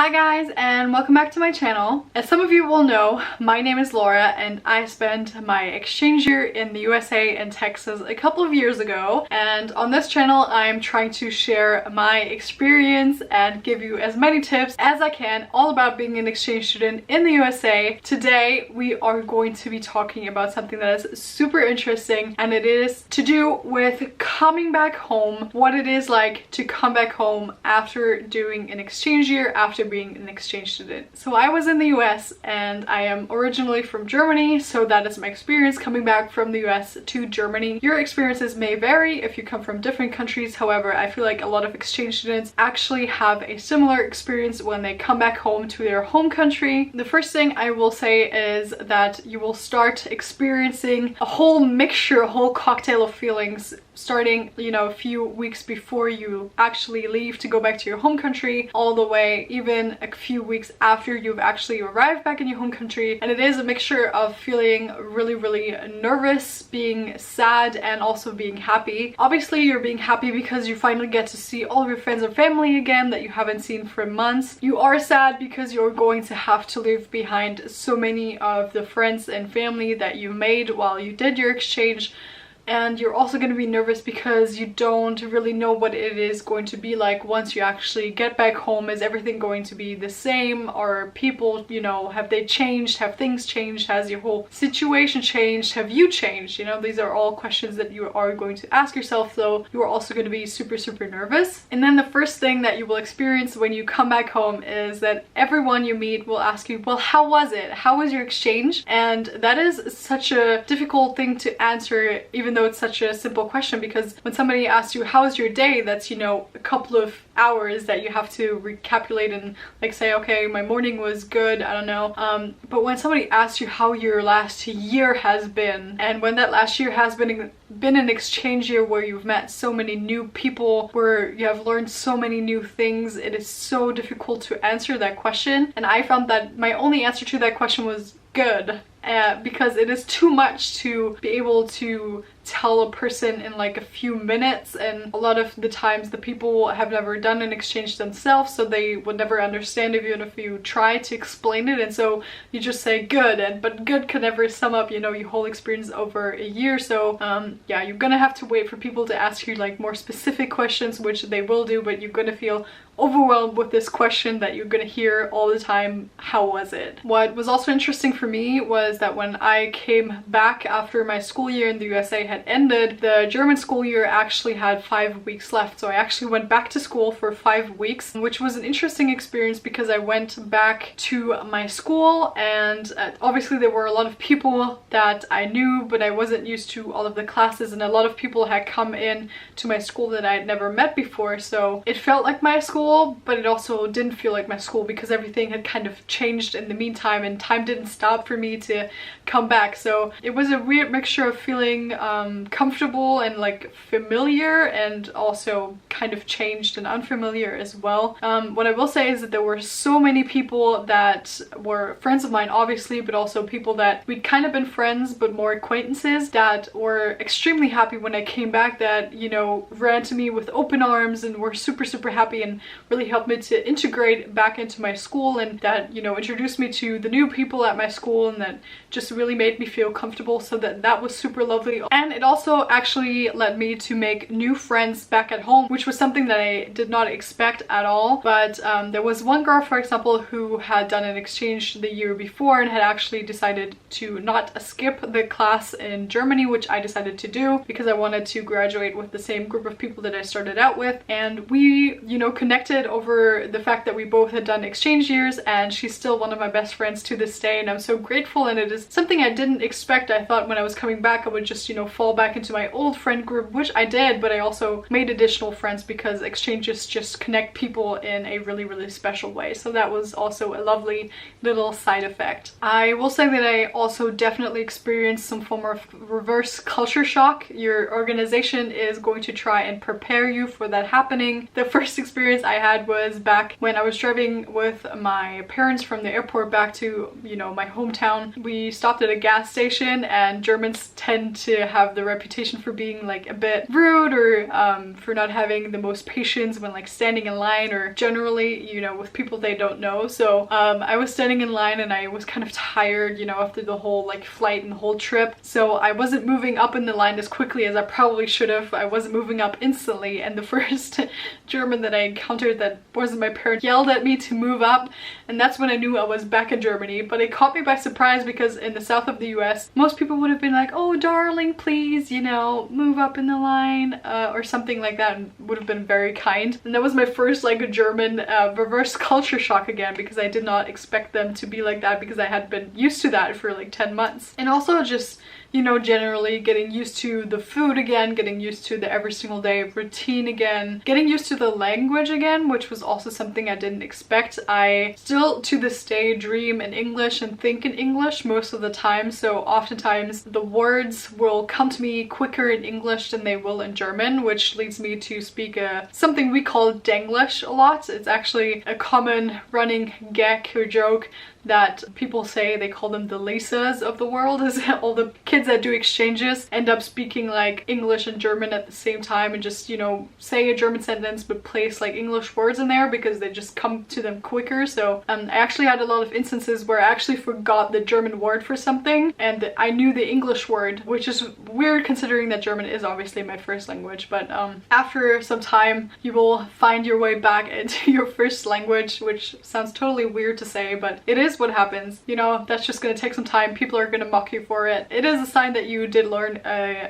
Hi guys, and welcome back to my channel. As some of you will know, my name is Laura and I spent my exchange year in the USA and Texas a couple of years ago, and on this channel I'm trying to share my experience and give you as many tips as I can all about being an exchange student in the USA. Today we are going to be talking about something that is super interesting, and it is to do with coming back home, what it is like to come back home after doing an exchange year, after being an exchange student. So I was in the US and I am originally from Germany, so that is my experience coming back from the US to Germany. Your experiences may vary if you come from different countries. However, I feel like a lot of exchange students actually have a similar experience when they come back home to their home country. The first thing I will say is that you will start experiencing a whole mixture, a whole cocktail of feelings starting, a few weeks before you actually leave to go back to your home country, all the way even a few weeks after you've actually arrived back in your home country. And it is a mixture of feeling really nervous, being sad, and also being happy. Obviously you're being happy because you finally get to see all of your friends and family again that you haven't seen for months. You are sad because you're going to have to leave behind so many of the friends and family that you made while you did your exchange. And you're also going to be nervous because you don't really know what it is going to be like once you actually get back home. Is everything going to be the same? Are people, have they changed? Have things changed? Has your whole situation changed? Have you changed? These are all questions that you are going to ask yourself, so you are also going to be super nervous. And then the first thing that you will experience when you come back home is that everyone you meet will ask you, well, how was it? How was your exchange? And that is such a difficult thing to answer, even though it's such a simple question, because when somebody asks you how's your day, that's a couple of hours that you have to recapitulate and say, okay, my morning was good, I don't know. But when somebody asks you how your last year has been, and when that last year has been an exchange year where you've met so many new people, where you have learned so many new things, it is so difficult to answer that question. And I found that my only answer to that question was good. Because it is too much to be able to tell a person in a few minutes, and a lot of the times the people have never done an exchange themselves, so they would never understand even if you try to explain it, and so you just say good, but good could never sum up your whole experience over a year. So yeah, you're gonna have to wait for people to ask you more specific questions, which they will do, but you're gonna feel overwhelmed with this question that you're gonna hear all the time: how was it? What was also interesting for me was that when I came back after my school year in the USA had ended, the German school year actually had 5 weeks left. So I actually went back to school for 5 weeks, which was an interesting experience because I went back to my school, and obviously there were a lot of people that I knew, but I wasn't used to all of the classes, and a lot of people had come in to my school that I had never met before. So it felt like my school, but it also didn't feel like my school because everything had kind of changed in the meantime, and time didn't stop for me to come back. So it was a weird mixture of feeling comfortable and familiar, and also kind of changed and unfamiliar as well. What I will say is that there were so many people that were friends of mine, obviously, but also people that we'd kind of been friends but more acquaintances, that were extremely happy when I came back, that ran to me with open arms and were super happy and really helped me to integrate back into my school, and that introduced me to the new people at my school, and that just really made me feel comfortable. So that was super lovely. And it also actually led me to make new friends back at home, which was something that I did not expect at all. But there was one girl, for example, who had done an exchange the year before and had actually decided to not skip the class in Germany, which I decided to do because I wanted to graduate with the same group of people that I started out with. And we connected over the fact that we both had done exchange years, and she's still one of my best friends to this day, and I'm so grateful. And it is something I didn't expect. I thought when I was coming back I would just fall back into my old friend group, which I did, but I also made additional friends because exchanges just connect people in a really special way. So that was also a lovely little side effect. I will say that I also definitely experienced some form of reverse culture shock. Your organization is going to try and prepare you for that happening. The first experience I had was back when I was driving with my parents from the airport back to, you know, my hometown. We stopped at a gas station, and Germans tend to have the reputation for being like a bit rude, or for not having the most patience when like standing in line, or generally, you know, with people they don't know. So I was standing in line and I was kind of tired, you know, after the whole like flight and the whole trip. So I wasn't moving up in the line as quickly as I probably should have. I wasn't moving up instantly, and the first German that I encountered that wasn't my parent yelled at me to move up, and that's when I knew I was back in Germany. But it caught me by surprise, because in the south of the US, most people would have been like, oh darling, please, you know, move up in the line, or something like that, and would have been very kind. And that was my first like German reverse culture shock again, because I did not expect them to be like that, because I had been used to that for like 10 months. And also just, you know, generally getting used to the food again, getting used to the every single day routine again, getting used to the language again, which was also something I didn't expect. I still to this day dream in English and think in English most of the time, so oftentimes the words will come to me quicker in English than they will in German, which leads me to speak something we call Denglish a lot. It's actually a common running gag or joke that people say. They call them the Lisas of the world, is all the kids that do exchanges end up speaking like English and German at the same time, and just, you know, say a German sentence but place like English words in there because they just come to them quicker. So I actually had a lot of instances where I actually forgot the German word for something and I knew the English word, which is weird considering that German is obviously my first language. But after some time you will find your way back into your first language, which sounds totally weird to say, but it is what happens. You know, that's just gonna take some time. People are gonna mock you for it. It is a sign that you did learn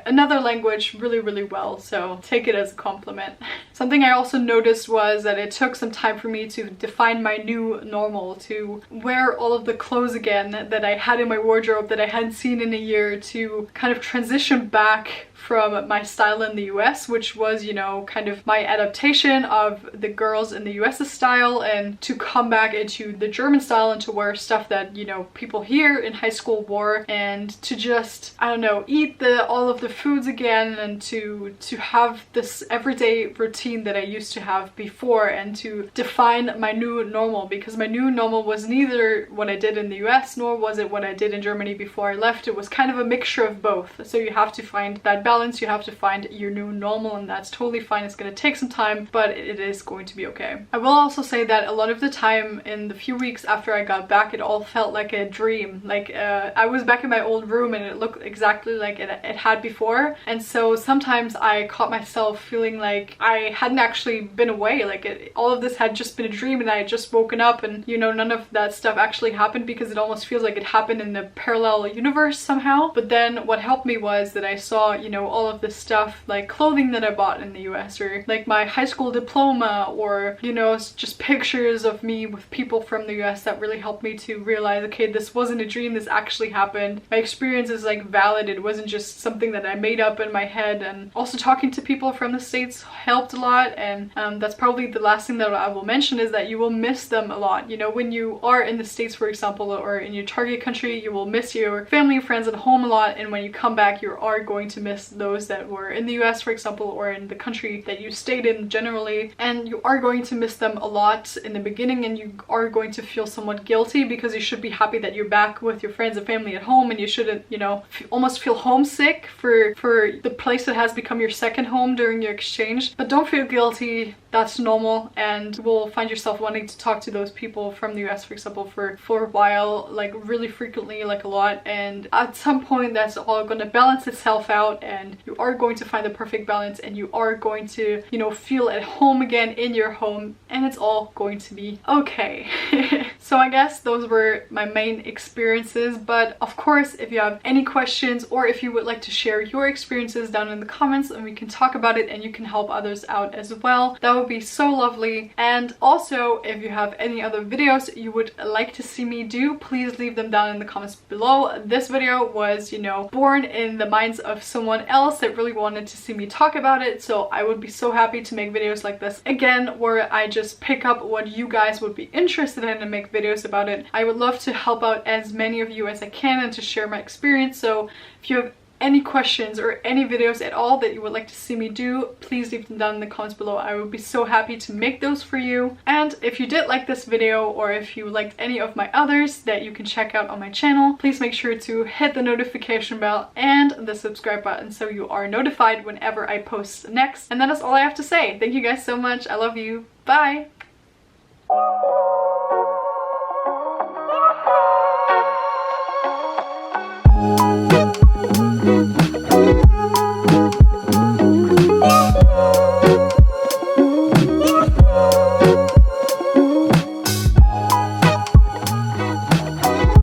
another language really well, so take it as a compliment. Something I also noticed was that it took some time for me to define my new normal, to wear all of the clothes again that I had in my wardrobe that I hadn't seen in a year, to kind of transition back from my style in the US, which was, you know, kind of my adaptation of the girls in the US's style, and to come back into the German style and to wear stuff that, you know, people here in high school wore, and to just, I don't know, eat all of the foods again, and to have this everyday routine that I used to have before, and to define my new normal, because my new normal was neither what I did in the US nor was it what I did in Germany before I left. It was kind of a mixture of both. So you have to find that balance. You have to find your new normal, and that's totally fine. It's going to take some time, but it is going to be okay. I will also say that a lot of the time in the few weeks after I got back, it all felt like a dream. Like I was back in my old room and it looked exactly like it had before, and so sometimes I caught myself feeling like I hadn't actually been away, like all of this had just been a dream and I had just woken up, and, you know, none of that stuff actually happened, because it almost feels like it happened in a parallel universe somehow. But then what helped me was that I saw, you know, all of this stuff like clothing that I bought in the US, or like my high school diploma, or, you know, just pictures of me with people from the US that really helped me to realize, okay, this wasn't a dream, this actually happened. My experience is like valid, it wasn't just something that I made up in my head. And also talking to people from the States helped a lot, and that's probably the last thing that I will mention, is that you will miss them a lot. You know, when you are in the States, for example, or in your target country, you will miss your family and friends at home a lot, and when you come back you are going to miss those that were in the US, for example, or in the country that you stayed in generally, and you are going to miss them a lot in the beginning, and you are going to feel somewhat guilty, because you should be happy that you're back with your friends and family at home, and you shouldn't, you know, almost feel homesick for the place that has become your second home during your exchange. But don't feel guilty, that's normal, and you will find yourself wanting to talk to those people from the US, for example, for a while, like really frequently, like a lot, and at some point that's all going to balance itself out, and you are going to find the perfect balance, and you are going to, you know, feel at home again in your home, and it's all going to be okay. So I guess those were my main experiences, but of course, if you have any questions, or if you would like to share your experiences down in the comments, and we can talk about it and you can help others out as well, that would be so lovely. And also, if you have any other videos you would like to see me do, please leave them down in the comments below. This video was, you know, born in the minds of someone else that really wanted to see me talk about it, so I would be so happy to make videos like this again, where I just pick up what you guys would be interested in and make videos about it. I would love to help out as many of you as I can and to share my experience. So if you have any questions or any videos at all that you would like to see me do, please leave them down in the comments below. I would be so happy to make those for you. And if you did like this video, or if you liked any of my others that you can check out on my channel, please make sure to hit the notification bell and the subscribe button so you are notified whenever I post next. And that is all I have to say. Thank you guys so much. I love you. Bye!